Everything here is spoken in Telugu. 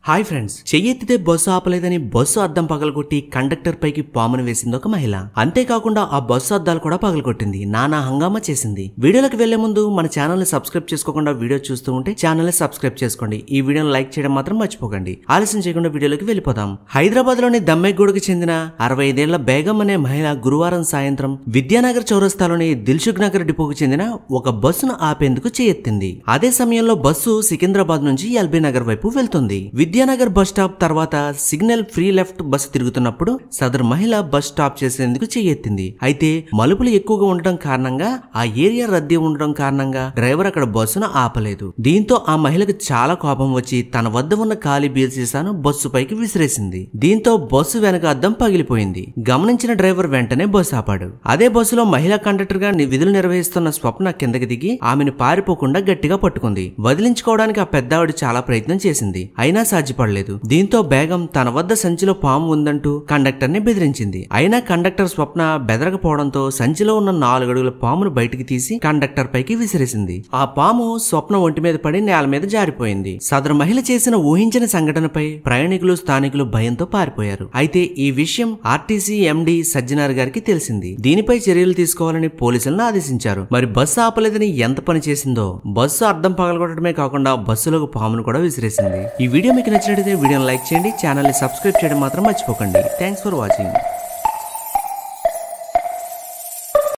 హాయ్ ఫ్రెండ్స్, చెయ్యెత్తితే బస్సు ఆపలేదని బస్సు అద్దం పగలగొట్టి కండక్టర్ పైకి పామును వేసింది ఒక మహిళ. అంతేకాకుండా ఆ బస్సు అద్దాలు కూడా పగలగొట్టింది, నానా హంగామా చేసింది. వీడియోలకు వెళ్లే ముందు మన ఛానల్ ని సబ్స్క్రైబ్ చేసుకోకుండా వీడియో చూస్తూ ఉంటే ఛానల్ ని సబ్స్క్రైబ్ చేసుకోండి. ఈ వీడియోని లైక్ చేయడం మాత్రం మర్చిపోకండి. ఆలస్యం చేయకుండా వీడియోలోకి వెళ్ళిపోదాం. హైదరాబాద్ లోని దమ్మెగూడకు చెందిన 65 ఏళ్ల బేగం అనే మహిళ గురువారం సాయంత్రం విద్యానగర్ చౌరస్తాలోని దిల్సుఖ్ నగర్ డిపోకు చెందిన ఒక బస్సును ఆపేందుకు చేయెత్తింది. అదే సమయంలో బస్సు సికింద్రాబాద్ నుంచి ఎల్బీ నగర్ వైపు వెళ్తుంది. విద్యానగర్ బస్ స్టాప్ తర్వాత సిగ్నల్ ఫ్రీ లెఫ్ట్ బస్సు తిరుగుతున్నప్పుడు సదరు మహిళ బస్ స్టాప్ చేసేందుకు చేయెత్తింది. అయితే మలుపులు ఎక్కువగా ఉండడం కారణంగా ఆ ఏరియా రద్దీ ఉండడం కారణంగా డ్రైవర్ అక్కడ బస్సును ఆపలేదు. దీంతో ఆ మహిళకు చాలా కోపం వచ్చి తన వద్ద ఉన్న ఖాళీ బీర్ సీసాను బస్సు పైకి విసిరేసింది. దీంతో బస్సు వెనక అద్దం పగిలిపోయింది. గమనించిన డ్రైవర్ వెంటనే బస్సు ఆపాడు. అదే బస్సులో మహిళా కండక్టర్ గా విధులు నిర్వహిస్తున్న స్వప్న కిందకి దిగి ఆమెను పారిపోకుండా గట్టిగా పట్టుకుంది. వదిలించుకోవడానికి ఆ పెద్దావిడ చాలా ప్రయత్నం చేసింది, అయినా సాధ్యపడలేదు. దీంతో బేగం తన వద్ద సంచిలో పాము ఉందంటూ కండక్టర్ ని బెదిరించింది. అయినా కండక్టర్ స్వప్న బెదరకపోవడంతో సంచిలో ఉన్న 4 అడుగుల పామును బయటికి తీసి కండక్టర్ పైకి విసిరేసింది. ఆ పాము స్వప్న ఒంటి మీద పడి నేల మీద జారిపోయింది. సదరు మహిళ చేసిన ఊహించని సంఘటనపై ప్రయాణికులు స్థానికులు భయంతో పారిపోయారు. అయితే ఈ విషయం ఆర్టీసీ ఎండీ సజ్జనార్ గారికి తెలిసింది. దీనిపై చర్యలు తీసుకోవాలని పోలీసులను ఆదేశించారు. మరి బస్సు ఆపలేదని ఎంత పని చేసిందో, బస్సు అద్దం పగలగొట్టడమే కాకుండా బస్సులోకి పామును కూడా విసిరేసింది. ఈ వీడియో మీకు నచ్చినట్లయితే వీడియోని లైక్ చేయండి, ఛానల్ ని సబ్స్క్రైబ్ చేయడం మాత్రం మర్చిపోకండి. Thanks for watching.